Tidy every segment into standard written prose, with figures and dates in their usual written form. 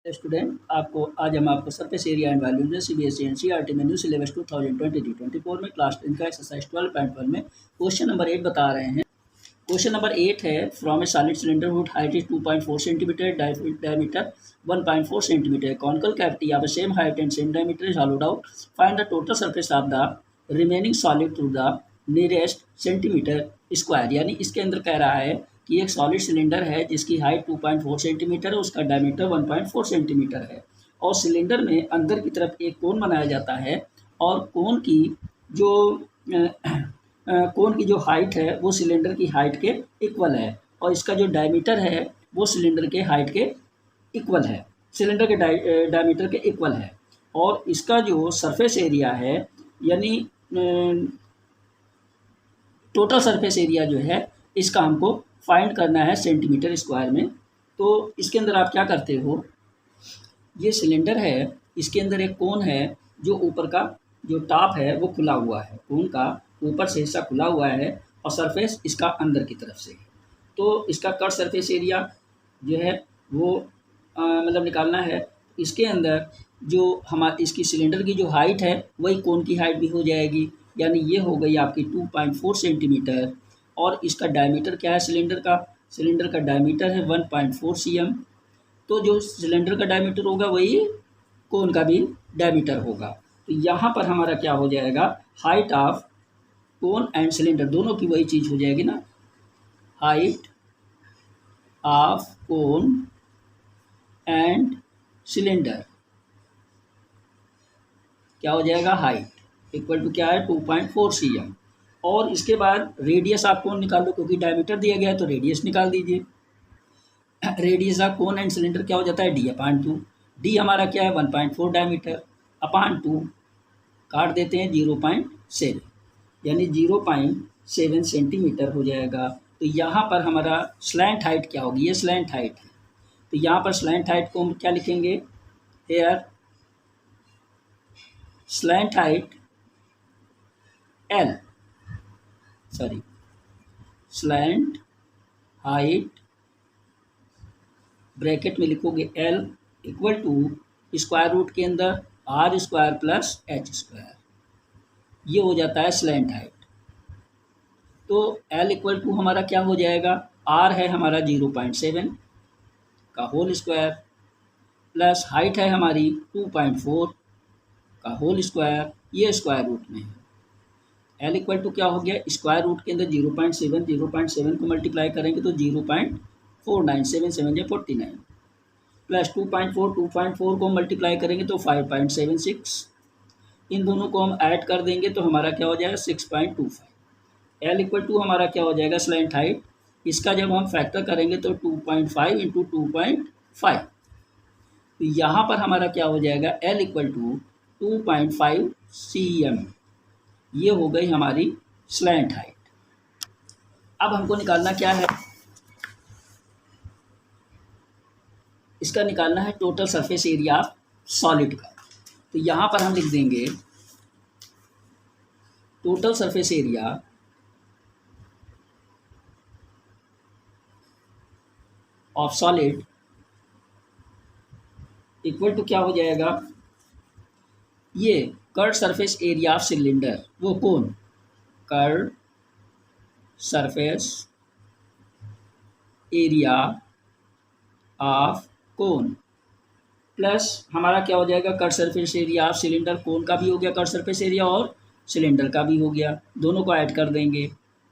Student आपको आज हम आपको सरफेस एरिया एंड वॉल्यूम में सीबीएसई एनसीईआरटी में न्यू सिलेबस 2023-24 में क्लास 10 का एक्सरसाइज 12.1 में क्वेश्चन नंबर 8 बता रहे हैं। क्वेश्चन नंबर 8 है from A solid cylinder hood height is 2.4 centimetre, diameter 1.4 centimetre, conical cavity of the same height and same diameter is होलोड out, find the total surface of the remaining solid through the nearest centimetre square. यानी इसके अंदर कह रहा है कि एक solid cylinder है जिसकी हाइट 2.4 सेंटीमीटर है, उसका डायमीटर 1.4 सेंटीमीटर है और सिलेंडर में अंदर की तरफ एक कोन बनाया जाता है और कोन की जो हाइट है वो सिलेंडर की हाइट के इक्वल है और इसका जो डायमीटर है वो सिलेंडर के हाइट के इक्वल है, सिलेंडर के डायमीटर के इक्वल है और इसका जो सरफेस एरिया है यानी टोटल सरफेस एरिया जो है इसका हमको फाइंड करना है सेंटीमीटर स्क्वायर में। तो इसके अंदर आप क्या करते हो, ये सिलेंडर है, इसके अंदर एक कोन है जो ऊपर का जो टॉप है वो खुला हुआ है, कोन का ऊपर से हिस्सा खुला हुआ है और सरफेस इसका अंदर की तरफ से है। तो इसका कट सरफेस एरिया जो है वो मतलब निकालना है। इसके अंदर जो हमारी इसकी सिलेंडर की जो हाइट है वही कोन की हाइट भी हो जाएगी, यानी ये हो गई आपकी 2.4 सेंटीमीटर और इसका डायमीटर क्या है सिलेंडर का डायमीटर है 1.4 cm। तो जो सिलेंडर का डायमीटर होगा वही कोन का भी डायमीटर होगा। तो यहाँ पर हमारा क्या हो जाएगा, height of cone and cylinder दोनों की वही चीज़ हो जाएगी ना, height of cone and cylinder क्या हो जाएगा, हाइट इक्वल टू क्या है 2.4 cm और इसके बाद रेडियस आप कोन निकाल लो, क्योंकि डायमीटर दिया गया है तो रेडियस निकाल दीजिए। Radius of cone and cylinder क्या हो जाता है d/2, d हमारा क्या है 1.4 डायमीटर अपॉन 2 काट देते हैं 0.7 यानी 0.7 सेंटीमीटर हो जाएगा। तो यहाँ पर हमारा स्लैंट हाइट क्या होगी, ये स्लैंट हाइट है तो यहाँ पर स्लैंट हाइट को हम क्या लिखेंगे, here slant height slant height bracket में लिखोगे L equal to square root के अंदर r square plus h square, ये हो जाता है स्लैंट हाइट। तो L इक्वल टू हमारा क्या हो जाएगा, r है हमारा 0.7 का होल स्क्वायर प्लस हाइट है हमारी 2.4 का होल स्क्वायर, ये स्क्वायर रूट में है। L इक्वल टू क्या हो गया, स्क्वायर रूट के अंदर 0.7 को मल्टीप्लाई करेंगे तो 0.49 49 प्लस 2.4 को मल्टीप्लाई करेंगे तो 5.76, इन दोनों को हम ऐड कर देंगे तो हमारा क्या हो जाएगा 6.25। L इक्वल टू हमारा क्या हो जाएगा स्लैंट हाइट, इसका जब हम फैक्टर करेंगे तो 2.5 इंटू 2.5, तो यहाँ पर हमारा क्या हो जाएगा L इक्वल टू 2.5 cm, ये हो गई हमारी स्लैंट हाइट। अब हमको निकालना क्या है, इसका निकालना है total surface area of solid का। तो यहाँ पर हम लिख देंगे total surface area of solid equal to क्या हो जाएगा, ये curve surface area of cylinder वो कौन, curve surface area of cone plus हमारा क्या हो जाएगा curve surface area of cylinder, cone का भी हो गया कर्व सरफेस एरिया और सिलेंडर का भी हो गया, दोनों को ऐड कर देंगे,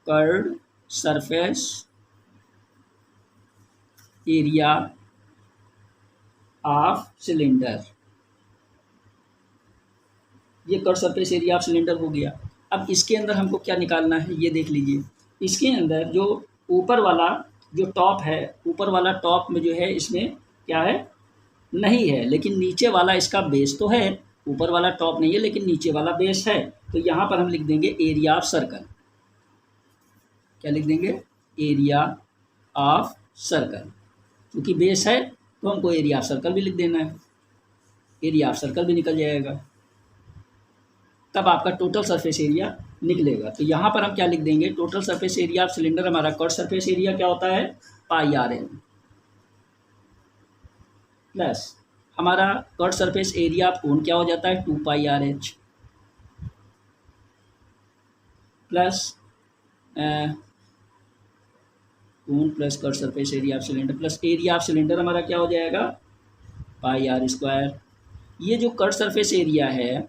curve surface area of cylinder, ये curve surface area of cylinder हो गया। अब इसके अंदर हमको क्या निकालना है, ये देख लीजिए, इसके अंदर जो ऊपर वाला जो टॉप है, ऊपर वाला टॉप में जो है इसमें क्या है नहीं है, लेकिन नीचे वाला इसका बेस तो है, ऊपर वाला टॉप नहीं है लेकिन नीचे वाला बेस है। तो यहाँ पर हम लिख देंगे एरिया ऑफ सर्कल, क्या लिख देंगे, एरिया ऑफ सर्कल, क्योंकि बेस है तो हमको एरिया ऑफ सर्कल भी लिख देना है, एरिया ऑफ सर्कल भी निकल जाएगा, तब आपका टोटल सरफेस एरिया निकलेगा। तो यहाँ पर हम क्या लिख देंगे, total surface area of cylinder हमारा कर्व सरफेस एरिया क्या होता है πRL प्लस हमारा curved surface area of cone क्या हो जाता है 2πr/h plus cone plus curved surface area of cylinder plus area of cylinder हमारा क्या हो जाएगा πr²। ये जो कट सरफेस एरिया है,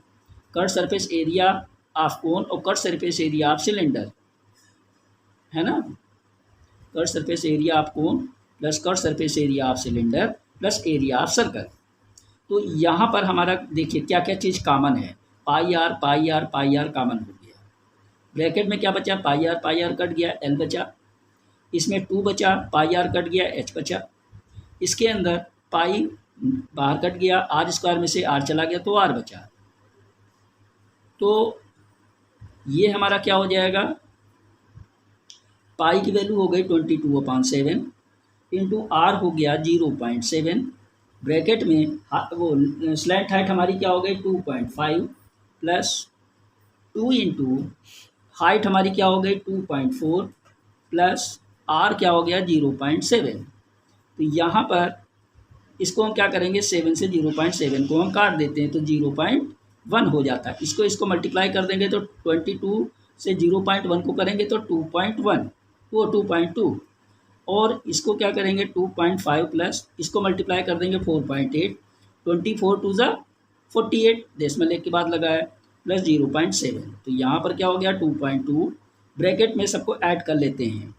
curved surface area of cone और curved surface area of cylinder है ना, curved surface area of cone plus curved surface area of cylinder plus area of circle. तो यहाँ पर हमारा देखिए क्या क्या चीज़ कॉमन है, πr πr πr कॉमन हो गया, ब्रैकेट में क्या बचा πr कट गया, l बचा, इसमें 2 बचा, πr कट गया, h बचा, इसके अंदर पाई बाहर कट गया, r² में से r चला गया तो r बचा। तो ये हमारा क्या हो जाएगा, पाई की वैल्यू हो गई 22/7 इंटू आर हो गया 0.7, ब्रैकेट में वो स्लैंट हाइट हमारी क्या हो गई 2.5 प्लस 2 इंटू हाइट हमारी क्या हो गई 2.4 प्लस आर क्या हो गया 0.7। तो यहाँ पर इसको हम क्या करेंगे 7 से 0.7 को हम काट देते हैं तो 0.1 हो जाता है। इसको मल्टीप्लाई कर देंगे तो 22 से 0.1 को करेंगे तो 2.1 वो 2.2 और इसको क्या करेंगे 2.5 प्लस इसको मल्टीप्लाई कर देंगे 4.8, 24 टू ज़ा 48 डेसिमल एक के बाद लगा है प्लस 0.7। तो यहाँ पर क्या हो गया 2.2, ब्रैकेट में सबको ऐड कर लेते हैं,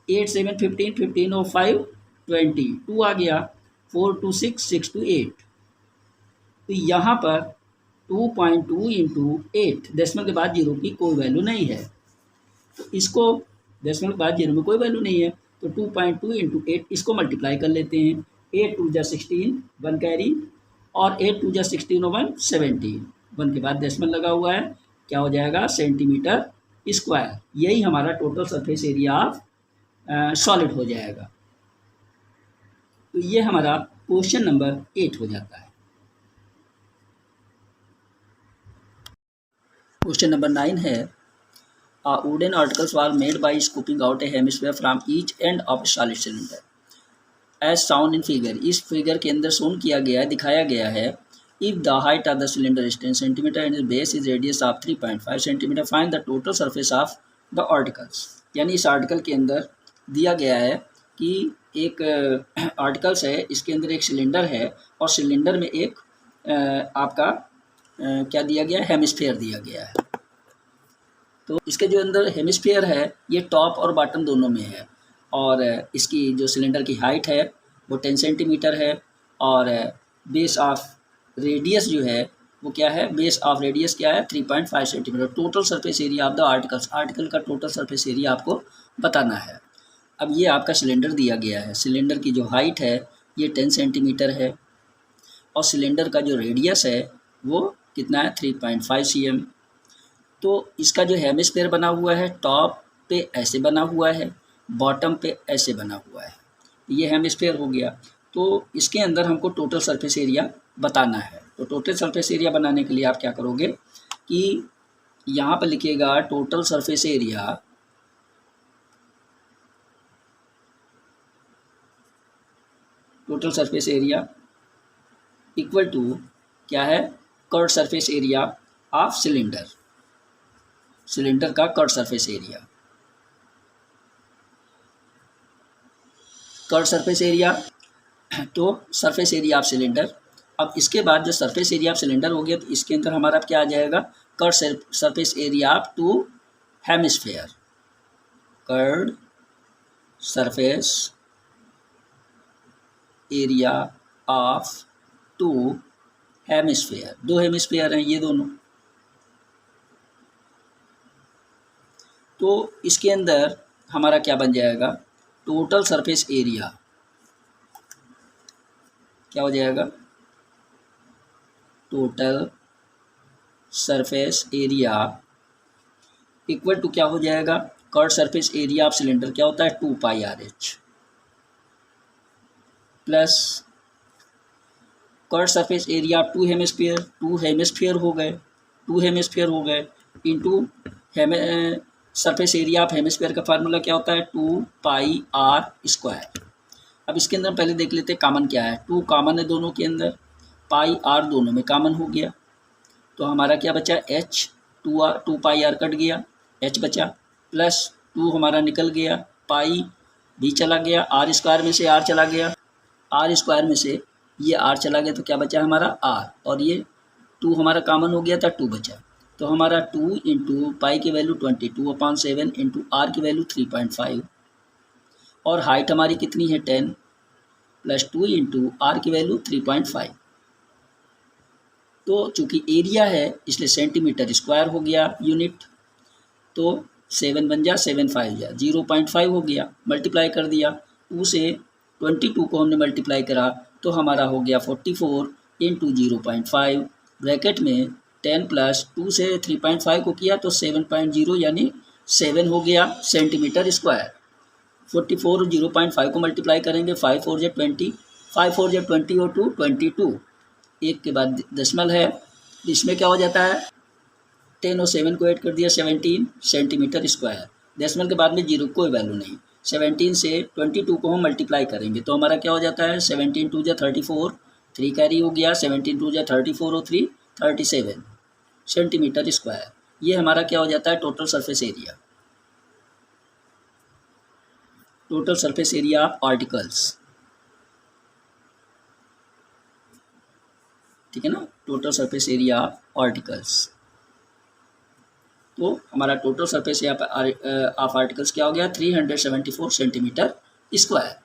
8 7 15, 15 और 5 20, 2 आ गया, 4 2 6, 6 2 8। तो यहाँ पर 2.2 इंटू 8 डेसिमल के बाद जीरो की कोई वैल्यू नहीं है, तो इसको डेसिमल के बाद जीरो में कोई वैल्यू नहीं है तो 2.2 इंटू 8 इसको मल्टीप्लाई कर लेते हैं, 8 2 जा 16 1 कैरी और 8 2 जा 16 और 1 17, 1 के बाद डेसिमल लगा हुआ है, क्या हो जाएगा सेंटीमीटर स्क्वायर। यही हमारा total surface area of solid हो जाएगा। तो ये हमारा क्वेश्चन नंबर 8 हो जाता है। क्वेश्चन नंबर 9 है wooden articles were made by scooping out a hemisphere from each end of a solid cylinder as shown in figure। इस फिगर के अंदर शोन किया गया दिखाया गया है if the height of the cylinder is 10 cm and its base is radius of 3.5 cm find the total surface of the articles। यानी इस आर्टिकल के अंदर दिया गया है कि एक आर्टिकल्स है, इसके अंदर एक सिलेंडर है और सिलेंडर में एक आपका क्या दिया गया है हेमिस्फीयर दिया गया है। तो इसके जो अंदर हेमिस्फीयर है ये टॉप और बॉटम दोनों में है और इसकी जो सिलेंडर की हाइट है वो 10 सेंटीमीटर है और बेस ऑफ रेडियस जो है वो क्या है, बेस ऑफ रेडियस क्या है 3.5 centimetre. Total surface area of the articles, article का टोटल सरफेस एरिया आपको बताना है। अब ये आपका सिलेंडर दिया गया है, सिलेंडर की जो हाइट है ये 10 सेंटीमीटर है और सिलेंडर का जो रेडियस है वो कितना है 3.5 cm। तो इसका जो हेमिस्फीयर बना हुआ है टॉप पे ऐसे बना हुआ है, बॉटम पे ऐसे बना हुआ है, ये हेमिस्फीयर हो गया। तो इसके अंदर हमको टोटल सरफेस एरिया बताना है। तो टोटल सरफेस एरिया बनाने के लिए आप क्या करोगे कि यहाँ पर लिखिएगा total surface area equal to क्या है curved surface area of cylinder, cylinder का curved surface area, curved surface area तो सरफेस एरिया ऑफ सिलेंडर। अब इसके बाद जो सरफेस एरिया ऑफ सिलेंडर हो गया तो इसके अंदर हमारा क्या आ जाएगा curved surface area of two hemisphere, curved surface area of two hemisphere, दो हेमिस्फीयर हैं ये दोनों। तो इसके अंदर हमारा क्या बन जाएगा टोटल सरफेस एरिया क्या हो जाएगा, total surface area equal to क्या हो जाएगा curved surface area of cylinder क्या होता है 2πr/h plus curved surface area of two hemisphere हो गए into surface area of hemisphere का फार्मूला क्या होता है 2πr²। अब इसके अंदर पहले देख लेते हैं कॉमन क्या है। 2 कॉमन है दोनों के अंदर, पाई आर दोनों में कॉमन हो गया, तो हमारा क्या बचा, एच, 2 पाई आर कट गया, एच बचा, प्लस 2 हमारा निकल गया, पाई भी चला गया, आर स्क्वायर में से आर चला गया, आर स्क्वायर में से ये आर चला गया, तो क्या बचा हमारा आर, और ये 2 हमारा कॉमन हो गया था, 2 बचा। तो हमारा 2 इंटू पाई की वैल्यू 22/7 इंटू आर की वैल्यू 3.5, और हाइट हमारी कितनी है 10, प्लस 2 इंटू आर की वैल्यू 3.5। तो चूँकि एरिया है इसलिए सेंटीमीटर स्क्वायर हो गया यूनिट, तो 7 बन जा, 7 5 जा, 0.5 हो गया, मल्टीप्लाई कर दिया, 2 से 22 को हमने मल्टीप्लाई करा तो हमारा हो गया 44 इंटू 0.5, ब्रैकेट में 10 प्लस 2 से 3.5 को किया तो 7.0 यानी 7 हो गया सेंटीमीटर स्क्वायर। 44 और 0.5 को मल्टीप्लाई करेंगे, 5 4 जा 20, 5 4 जा 20 और 2 22, एक के बाद दशमल है, इसमें क्या हो जाता है 10 और 7 को ऐड कर दिया 17 सेंटीमीटर स्क्वायर, डेसिमल के बाद में जीरो कोई वैल्यू नहीं। 17 से 22 को हम मल्टीप्लाई करेंगे तो हमारा क्या हो जाता है 17 2 जा 34, 3 कैरी हो गया, 17 2 जा 34 और 3 37 सेंटीमीटर स्क्वायर। ये हमारा क्या हो जाता है total surface area, total surface area of articles, ठीक है ना, total surface area of articles. तो हमारा total surface area of articles क्या हो गया 374 सेंटीमीटर स्क्वायर।